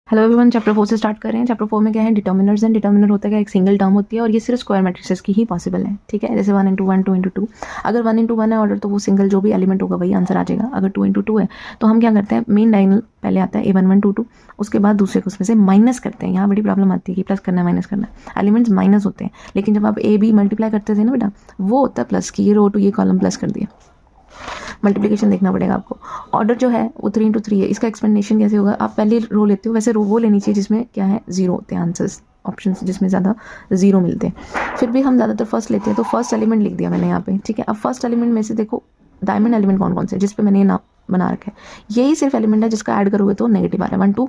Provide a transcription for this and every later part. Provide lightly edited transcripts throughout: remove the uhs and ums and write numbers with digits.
Hello everyone, chapter 4 से start कर रहे हैं। चैप्टर 4 में क्या है, डिटर्मिनर्स एंड डिटर्मिनर होता है क्या, एक सिंगल टर्म होती है और ये सिर्फ स्क्वायर मैट्रिसेस की ही पॉसिबल है। ठीक है, जैसे 1 इंटू 1, 2 इंटू 2। अगर 1 इंटू 1 है ऑर्डर तो वो सिंगल जो भी एलिमेंट होगा वही आंसर आ जाएगा। अगर 2 इंटू 2 है तो हम क्या करते हैं, मेन डायगोनल पहले आता है A1 1 2 2, उसके बाद दूसरे को उसमें से माइनस करते हैं। यहाँ बड़ी प्रॉब्लम आती है कि प्लस करना है माइनस करना है, एलिमेंट्स माइनस होते हैं। लेकिन जब आप A B मल्टीप्लाई करते थे ना बेटा, वो होता है प्लस की, ये रो टू ये कॉलम प्लस कर दिया। मल्टीप्लिकेशन देखना पड़ेगा आपको। ऑर्डर जो है वो 3 इंटू 3 है। इसका एक्सप्लेनेशन कैसे होगा, आप पहले रो लेते हो, वैसे रो वो लेनी चाहिए जिसमें क्या है, जीरो होते हैं आंसर्स, ऑप्शन जिसमें ज़्यादा जीरो मिलते हैं। फिर भी हम ज़्यादातर फर्स्ट लेते हैं, तो फर्स्ट एलिमेंट लिख दिया मैंने यहाँ पे। ठीक है, अब फर्स्ट एलिमेंट में से देखो डायमंड एलिमेंट कौन कौन से, जिस पे मैंने ये नाम बना रखा है, यही सिर्फ एलिमेंट है जिसका ऐड करोगे तो नेगेटिव आ रहा है। 1 2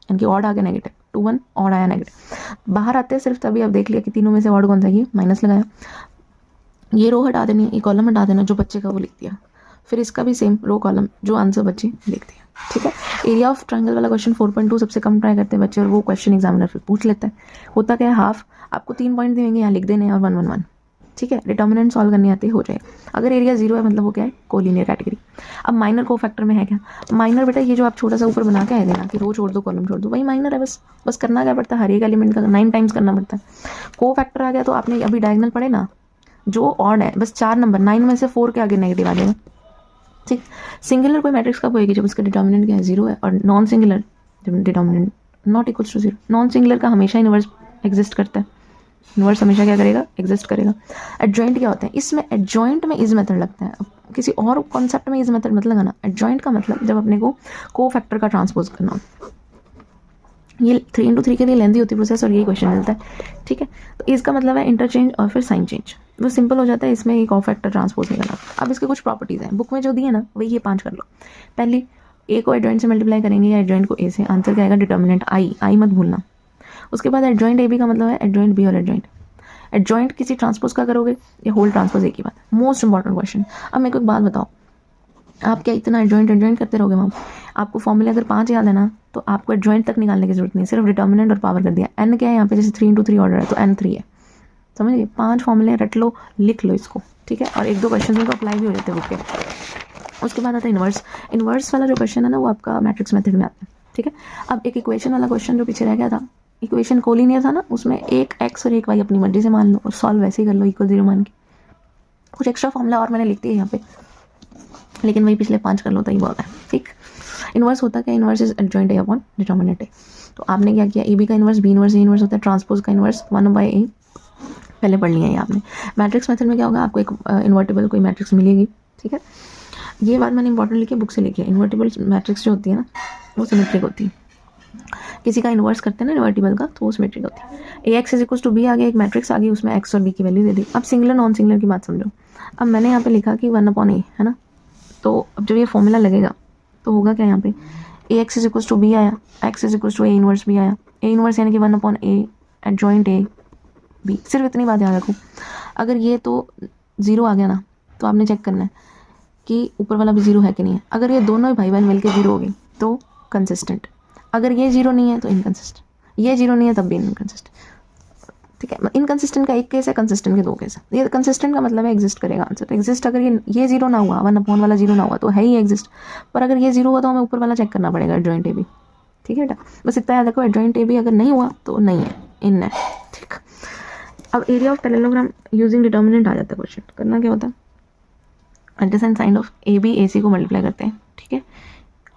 इनकी ऑड आ गया नेगेटिव, 2 1 ऑड आया नेगेटिव। बाहर आते हैं सिर्फ तभी अब देख लिया कि तीनों में से ऑड कौन सा, ये माइनस लगाया। ये रो हटा देनी, ये कॉलम हटा देना, जो बच्चे का वो लिख दिया। फिर इसका भी सेम रो कॉलम, जो आंसर बच्चे लिख दिया। ठीक है, एरिया ऑफ ट्रायंगल वाला क्वेश्चन 4.2 सबसे कम ट्राई करते हैं बच्चे, और वो क्वेश्चन एग्जामिनर फिर पूछ लेता है। होता क्या है, हाफ आपको 3 पॉइंट देंगे, यहाँ लिख देने और 1 1 1। ठीक है, डिटर्मिनेंट सॉल्व करनी आती है, हो जाएगा। अगर एरिया 0 है मतलब वो क्या है, कोलिनियर कैटेगरी। अब माइनर को फैक्टर में है क्या, माइनर बेटा ये जो आप छोटा सा ऊपर बना के आए देना कि रो छोड़ दो कॉलम छोड़ दो, वही माइनर है। बस करना क्या पड़ता है, हर एक एलिमेंट का 9 टाइम्स करना पड़ता है। को फैक्टर आ गया तो आपने अभी डायगोनल पढ़े ना, जो ऑड है बस 4 नंबर, 9 में से 4 के आगे नेगेटिव आ जाएगा। ठीक, सिंगुलर कोई मैट्रिक्स कब होएगी, जब उसका डिटर्मिनेंट क्या है, 0 है। और नॉन सिंगुलर जब determinant not equals to 0। Non singular का हमेशा इनवर्स एग्जिस्ट करता है, इनवर्स हमेशा क्या करेगा, एग्जिस्ट करेगा। एडजॉइंट क्या होता है, इसमें एडजॉइंट में इज मेथड लगता है। अब किसी और कॉन्सेप्ट में इज मेथड मत लगाना। एडजॉइंट का मतलब जब अपने को फैक्टर का ट्रांसपोज करना हो। ये 3 इंटू 3 के लिए लेंथी होती है प्रोसेस, और यही क्वेश्चन मिलता है। ठीक है, तो इसका मतलब है इंटरचेंज और फिर साइन चेंज, वो सिंपल हो जाता है। इसमें एक फैक्टर ट्रांसपोज है करना। अब इसके कुछ प्रॉपर्टीज हैं, बुक में जो दी है ना वही ये 5 कर लो। पहली, ए को एडजॉइंट से मल्टीप्लाई करेंगे या एडजॉइंट को ए से, आंसर क्या आएगा, डिटर्मिनेंट आई मत भूलना। उसके बाद एडजॉइंट ए बी का मतलब है एडजॉइंट बी और एडजॉइंट। एडजॉइंट किसी ट्रांसपोज का करोगे या होल ट्रांसपोज, एक ही बात। Most important question. अब मेरे को एक बात बताओ, आप क्या इतना एडजॉइंट करते रहोगे मैम? आपको फॉर्मूले अगर 5 याद है ना, तो आपको एडजॉइंट तक निकालने की जरूरत नहीं, सिर्फ डिटर्मिनेंट और पावर कर दिया। एन क्या है यहाँ पे, जैसे 3 इंटू 3 ऑर्डर है तो एन 3 है। समझ गए, 5 फॉर्मूले रट लो, लिख लो इसको। ठीक है, और 1-2 क्वेश्चन में तो अप्लाई भी हो जाते हैं बुक के। उसके बाद आता है इनवर्स। इनवर्स वाला जो क्वेश्चन है ना, वो आपका मैट्रिक्स मेथड में आता है। ठीक है, अब एक इक्वेशन वाला क्वेश्चन जो पीछे रह गया था, इक्वेशन कोलिनियर था ना, उसमें एक एक्स और एक वाई अपनी मर्जी से मान लो और सॉल्व वैसे ही कर लो, इक्वल 0 मान के। कुछ एक्स्ट्रा फॉर्मूला और मैंने लिख दिया यहाँ पे, लेकिन वही पिछले 5 कर लो तो ही बहुत है। ठीक, इनवर्स होता क्या, inverse is adjoint A upon determinant A. तो आपने क्या किया, ए बी का inverse B inverse A inverse होता है, ट्रांसपोज का इनवर्स 1/a पहले पढ़ लिया है आपने। मैट्रिक्स मेथड में क्या होगा, आपको एक इन्वर्टिबल कोई मैट्रिक्स मिलेगी। ठीक है, ये बात मैंने इंपॉर्टेंट लिखी है, बुक से लिखी है। इन्वर्टिबल मैट्रिक्स जो होती है ना, वो सिमेट्रिक होती है। किसी का इन्वर्स करते हैं ना इन्वर्टिबल का, तो वो सिमेट्रिक होती है। A x is equal to B आ गया, एक मैट्रिक्स आ गई, उसमें एक्स और बी की वैल्यू दे दी। अब सिंगुलर नॉन सिंगुलर की बात समझो। अब मैंने यहाँ पे लिखा कि 1/a है ना, तो अब जब ये फॉर्मूला लगेगा तो होगा क्या, यहाँ पे A x is equal to B आया, x is equal to A inverse B आया। ए इनवर्स यानी कि 1/a एडजॉइंट ए बी। सिर्फ इतनी बात याद रखो। अगर ये तो 0 आ गया ना, तो आपने चेक करना है कि ऊपर वाला भी 0 है कि नहीं है। अगर ये दोनों ही भाई बहन मिलकर 0 हो गए तो कंसिस्टेंट। अगर ये 0 नहीं है तो इनकंसिस्टेंट, ये 0 नहीं है तब भी इनकंसिस्टेंट। ठीक है, इनकंसिस्टेंट का एक केस है, कंसिस्टेंट के 2 केस है। ये कंसिस्टेंट का मतलब है एग्जिस्ट करेगा आंसर। तो एग्जिस्ट अगर ये 0 ना हुआ, 1/1 वाला 0 ना हुआ तो है ही एग्जिस्ट। पर अगर ये 0 हुआ तो हमें ऊपर वाला चेक करना पड़ेगा, एडजॉइंट ए बी। ठीक है बेटा, बस इतना याद रखो, एडजॉइंट ए बी अगर नहीं हुआ तो नहीं है, इन है। ठीक, अब area of parallelogram using determinant आ जाता है क्वेश्चन। करना क्या होता है, adjacent side of A B A C को मल्टीप्लाई करते हैं। ठीक है,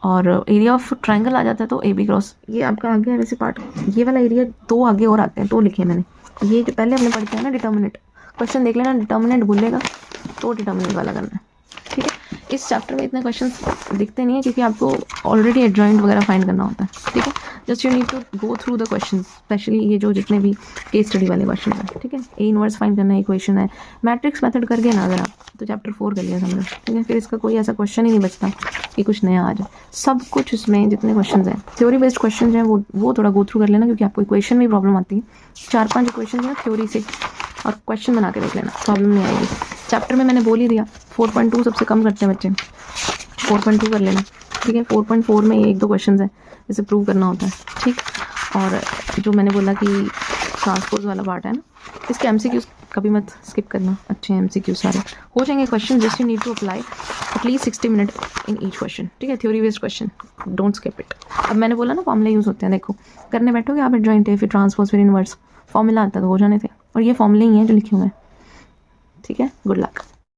और एरिया ऑफ ट्रायंगल आ जाता है तो ए बी क्रॉस, ये आपका आगे है वैसे पार्ट। ये वाला एरिया 2 आगे और आते हैं, 2 लिखे मैंने। ये जो पहले हमने पढ़ते हैं ना डिटर्मिनेंट, क्वेश्चन देख लेना, डिटर्मिनेंट भूलेगा तो डिटर्मिनेंट वाला करना है। ठीक है, इस चैप्टर में इतने क्वेश्चंस दिखते नहीं है क्योंकि आपको ऑलरेडी एडजॉइंट वगैरह फाइंड करना होता है। ठीक है, just you need to go through the questions, specially ये जो जितने भी केस स्टडी वाले क्वेश्चन हैं। ठीक है, ए इनवर्स फाइंड करना है, इक्वेशन है, मैट्रिक्स मेथड करके ना अगर आप, तो चैप्टर 4 कर लिया समझो। ठीक है, फिर इसका कोई ऐसा क्वेश्चन ही नहीं बचता कि कुछ नया आ जाए। सब कुछ इसमें जितने क्वेश्चन हैं, थ्योरी बेस्ड क्वेश्चन हैं, वो थोड़ा गो थ्रू कर लेना, क्योंकि आपको इक्वेशन में प्रॉब्लम आती है। 4-5 इक्वेशन है थ्योरी से, और क्वेश्चन बना के देख लेना, प्रॉब्लम नहीं आएगी। चैप्टर में मैंने बोल ही दिया 4.2 सबसे कम करते हैं बच्चे, 4.2 कर लेना। ठीक है, 4.4 में 1-2 क्वेश्चन है जैसे प्रूव करना होता है। ठीक, और जो मैंने बोला कि ट्रांसपोज वाला पार्ट है ना, इसके एमसीक्यूज कभी मत स्किप करना, अच्छे एमसीक्यू सारे हो जाएंगे question, just you need to apply at least 60 minute in each question, ठीक है, theory based question, don't skip it. अब मैंने बोला ना फॉर्मूला यूज़ होते हैं, देखो करने बैठोगे आप एडजॉइंट है, फिर ट्रांसपोज, फिर इनवर्स, फॉर्मूला आता है तो हो जाने थे, और ये फॉर्मूले ही हैं जो लिखे हुए हैं, ठीक है। Good luck.